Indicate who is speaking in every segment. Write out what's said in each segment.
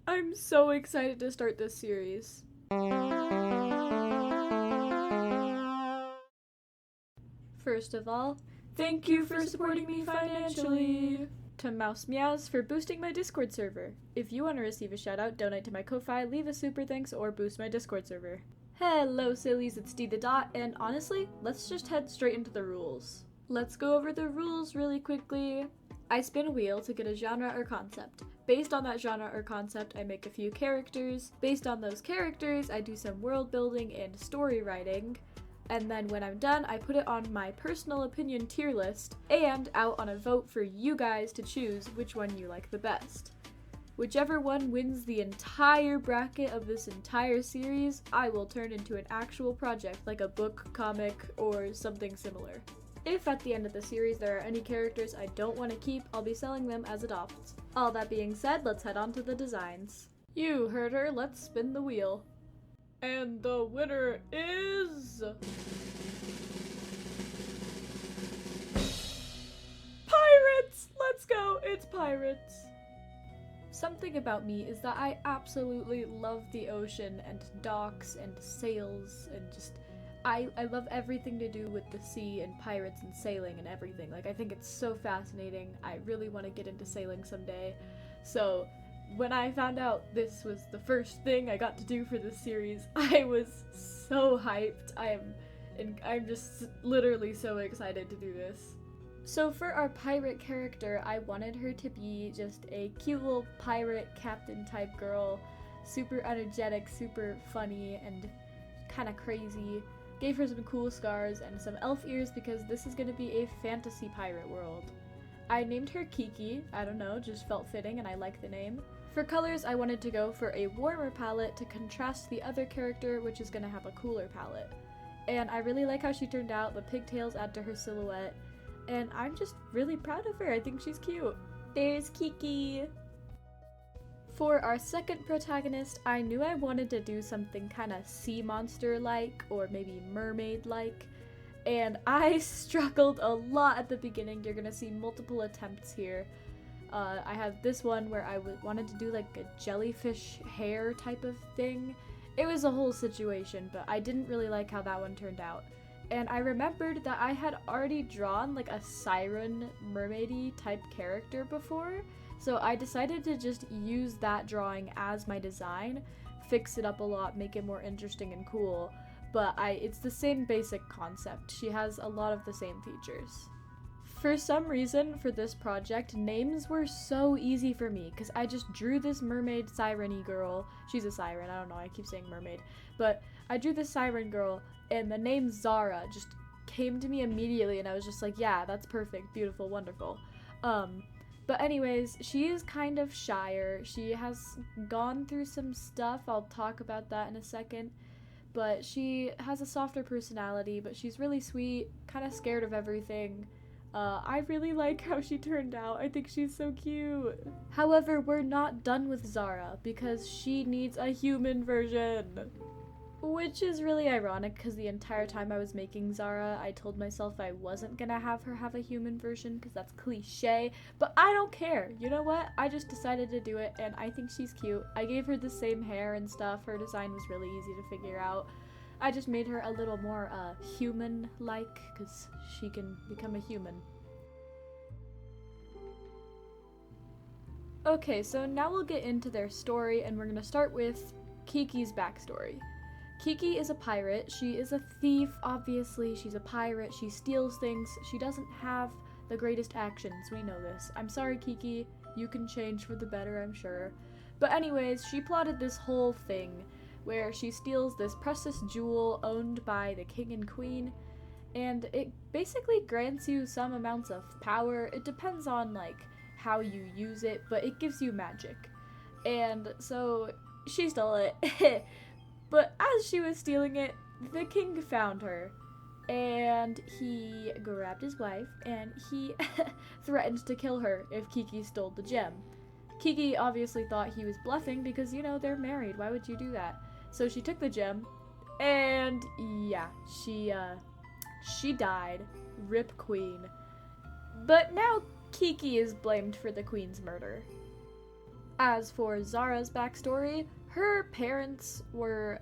Speaker 1: I'm so excited to start this series. First of all, thank you for supporting me financially. To Mouse Meows for boosting my Discord server. If you want to receive a shout out, donate to my Ko-Fi, leave a super thanks, or boost my Discord server. Hello sillies, it's D the Dot, and honestly, let's just head straight into the rules. Let's go over the rules really quickly. I spin a wheel to get a genre or concept. Based on that genre or concept, I make a few characters. Based on those characters, I do some world building and story writing. And then when I'm done, I put it on my personal opinion tier list and out on a vote for you guys to choose which one you like the best. Whichever one wins the entire bracket of this entire series, I will turn into an actual project like a book, comic, or something similar. If at the end of the series there are any characters I don't want to keep, I'll be selling them as adopts. All that being said, let's head on to the designs. You heard her, let's spin the wheel. And the winner is... Pirates! Let's go! It's pirates! Something about me is that I absolutely love the ocean and docks and sails and just... I love everything to do with the sea and pirates and sailing and everything. Like, I think it's so fascinating. I really want to get into sailing someday. So... when I found out this was the first thing I got to do for this series, I was so hyped. I'm just literally so excited to do this. So for our pirate character, I wanted her to be just a cute little pirate captain type girl, super energetic, super funny, and kind of crazy. Gave her some cool scars and some elf ears because this is going to be a fantasy pirate world. I named her Kiki, I don't know, just felt fitting and I like the name. For colors, I wanted to go for a warmer palette to contrast the other character, which is going to have a cooler palette. And I really like how she turned out, the pigtails add to her silhouette, and I'm just really proud of her, I think she's cute. There's Kiki! For our second protagonist, I knew I wanted to do something kinda sea monster-like, or maybe mermaid-like. And I struggled a lot at the beginning. You're gonna see multiple attempts here. I have this one where I wanted to do like a jellyfish hair type of thing. It was a whole situation, but I didn't really like how that one turned out. And I remembered that I had already drawn like a siren mermaidy type character before, so I decided to just use that drawing as my design, fix it up a lot, make it more interesting and cool. But it's the same basic concept. She has a lot of the same features. For some reason, for this project, names were so easy for me, because I just drew this mermaid siren-y girl. She's a siren, I don't know, I keep saying mermaid. But I drew this siren girl, and the name Zara just came to me immediately, and I was just like, yeah, that's perfect, beautiful, wonderful. But anyways, she is kind of shyer. She has gone through some stuff, I'll talk about that in a second. But she has a softer personality, but she's really sweet, kind of scared of everything. I really like how she turned out. I think she's so cute. However, we're not done with Zara because she needs a human version. Which is really ironic because the entire time I was making Zara, I told myself I wasn't gonna have her have a human version because that's cliche, but I don't care. You know what? I just decided to do it and I think she's cute. I gave her the same hair and stuff. Her design was really easy to figure out. I just made her a little more human-like because she can become a human. Okay, so now we'll get into their story and we're gonna start with Kiki's backstory. Kiki is a pirate. She is a thief, obviously. She's a pirate. She steals things. She doesn't have the greatest actions. We know this. I'm sorry, Kiki. You can change for the better, I'm sure. But anyways, she plotted this whole thing where she steals this precious jewel owned by the king and queen, and it basically grants you some amounts of power. It depends on like how you use it, but it gives you magic. And so she stole it. But as she was stealing it, the king found her, and he grabbed his wife, and he threatened to kill her if Kiki stole the gem. Kiki obviously thought he was bluffing because, you know, they're married. Why would you do that? So she took the gem, and yeah, she died. Rip Queen. But now Kiki is blamed for the queen's murder. As for Zara's backstory, her parents were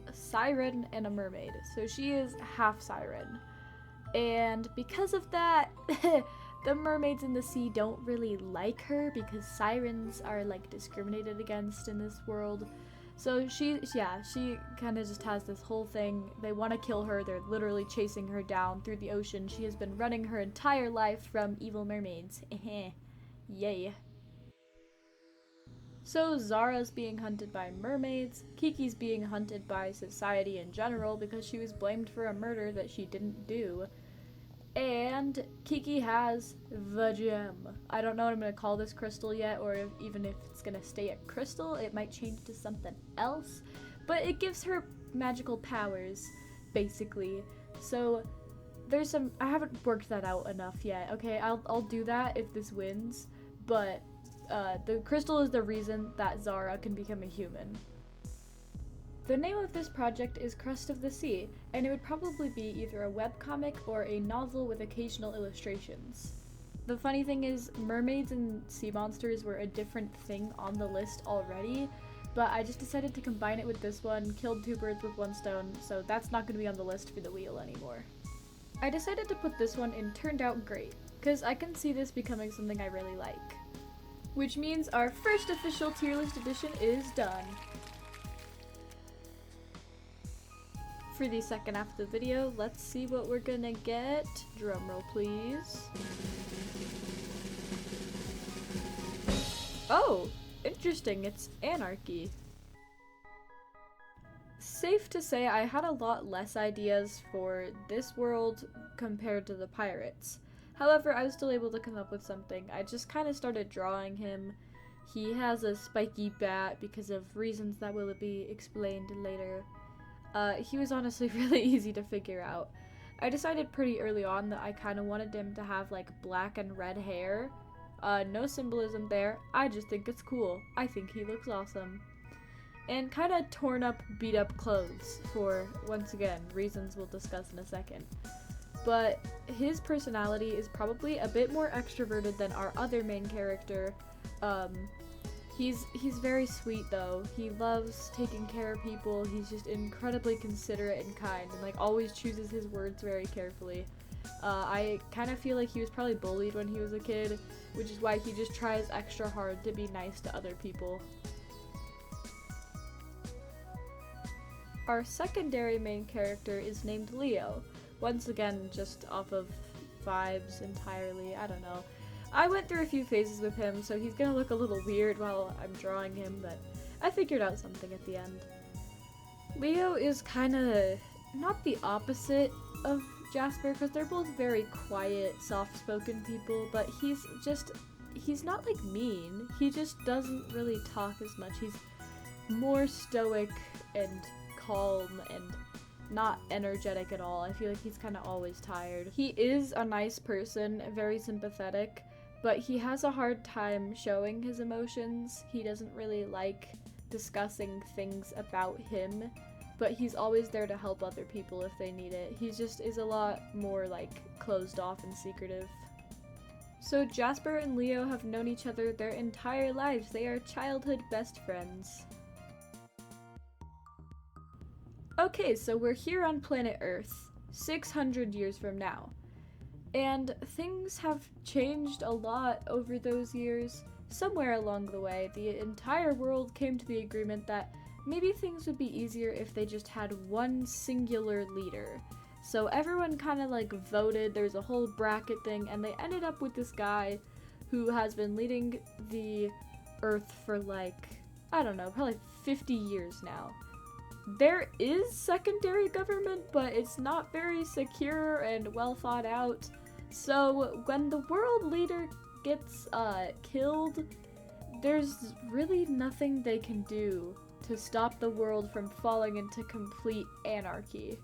Speaker 1: a siren and a mermaid, so she is half siren. And because of that, the mermaids in the sea don't really like her because sirens are like discriminated against in this world. So she kind of just has this whole thing. They want to kill her. They're literally chasing her down through the ocean. She has been running her entire life from evil mermaids. Yay. So Zara's being hunted by mermaids, Kiki's being hunted by society in general because she was blamed for a murder that she didn't do. And Kiki has the gem. I don't know what I'm going to call this crystal yet, or even if it's going to stay a crystal. It might change to something else. But it gives her magical powers, basically. So there's some... I haven't worked that out enough yet. Okay, I'll do that if this wins. But the crystal is the reason that Zara can become a human. The name of this project is Crust of the Sea, and it would probably be either a webcomic or a novel with occasional illustrations. The funny thing is, mermaids and sea monsters were a different thing on the list already, but I just decided to combine it with this one, killed two birds with one stone, so that's not going to be on the list for the wheel anymore. I decided to put this one in Turned Out Great, because I can see this becoming something I really like. Which means our first official tier list edition is done. For the second half of the video, let's see what we're gonna get. Drumroll, please. Oh, interesting, it's anarchy. Safe to say I had a lot less ideas for this world compared to the pirates. However, I was still able to come up with something. I just kind of started drawing him. He has a spiky bat because of reasons that will be explained later. He was honestly really easy to figure out. I decided pretty early on that I kind of wanted him to have like black and red hair. No symbolism there, I just think it's cool. I think he looks awesome. And kind of torn up, beat up clothes for, once again, reasons we'll discuss in a second. But his personality is probably a bit more extroverted than our other main character. He's very sweet though. He loves taking care of people. He's just incredibly considerate and kind and like always chooses his words very carefully. I kind of feel like he was probably bullied when he was a kid, which is why he just tries extra hard to be nice to other people. Our secondary main character is named Leo. Once again, just off of vibes entirely, I don't know. I went through a few phases with him, so he's gonna look a little weird while I'm drawing him, but I figured out something at the end. Leo is kinda not the opposite of Jasper, because they're both very quiet, soft-spoken people, but he's not like mean. He just doesn't really talk as much. He's more stoic and calm and not energetic at all. I feel like he's kind of always tired. He is a nice person, very sympathetic, but he has a hard time showing his emotions. He doesn't really like discussing things about him, but he's always there to help other people if they need it. He just is a lot more like closed off and secretive. So Jasper and Leo have known each other their entire lives. They are childhood best friends. Okay, so we're here on planet Earth, 600 years from now. And things have changed a lot over those years. Somewhere along the way, the entire world came to the agreement that maybe things would be easier if they just had one singular leader. So everyone kind of like voted, there's a whole bracket thing, and they ended up with this guy who has been leading the Earth for like, I don't know, probably 50 years now. There is secondary government, but it's not very secure and well thought out. So when the world leader gets killed, there's really nothing they can do to stop the world from falling into complete anarchy.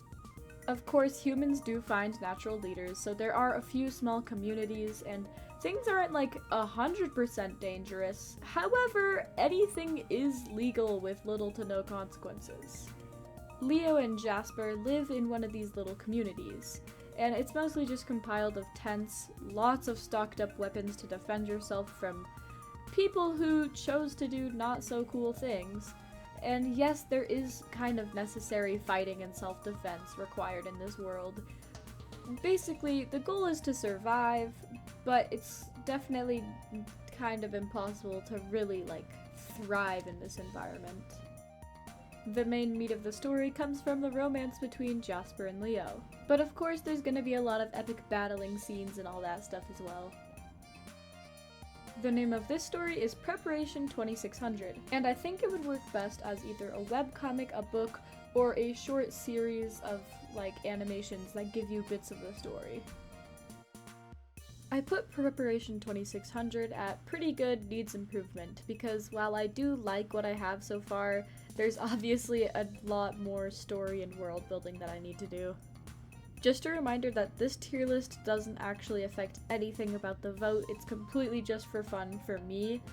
Speaker 1: Of course, humans do find natural leaders, so there are a few small communities, and things aren't like 100% dangerous. However, anything is legal with little to no consequences. Leo and Jasper live in one of these little communities, and it's mostly just compiled of tents, lots of stocked up weapons to defend yourself from people who chose to do not so cool things. And yes, there is kind of necessary fighting and self-defense required in this world. Basically, the goal is to survive, but it's definitely kind of impossible to really, like, thrive in this environment. The main meat of the story comes from the romance between Jasper and Leo. But of course, there's gonna be a lot of epic battling scenes and all that stuff as well. The name of this story is Preparation 2600, and I think it would work best as either a webcomic, a book, or a short series of, like, animations that give you bits of the story. I put Preparation 2600 at pretty good, needs improvement, because while I do like what I have so far, there's obviously a lot more story and world building that I need to do. Just a reminder that this tier list doesn't actually affect anything about the vote, it's completely just for fun for me.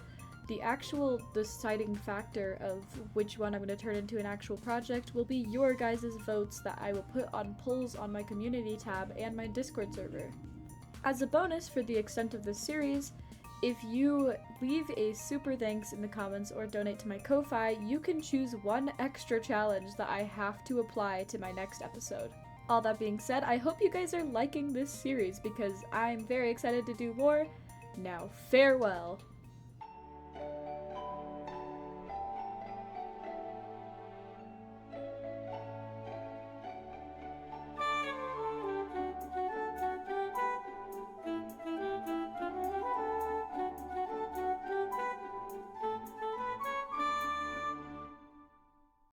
Speaker 1: The actual deciding factor of which one I'm going to turn into an actual project will be your guys' votes that I will put on polls on my community tab and my Discord server. As a bonus for the extent of this series, if you leave a super thanks in the comments or donate to my Ko-Fi, you can choose one extra challenge that I have to apply to my next episode. All that being said, I hope you guys are liking this series because I'm very excited to do more. Now, farewell!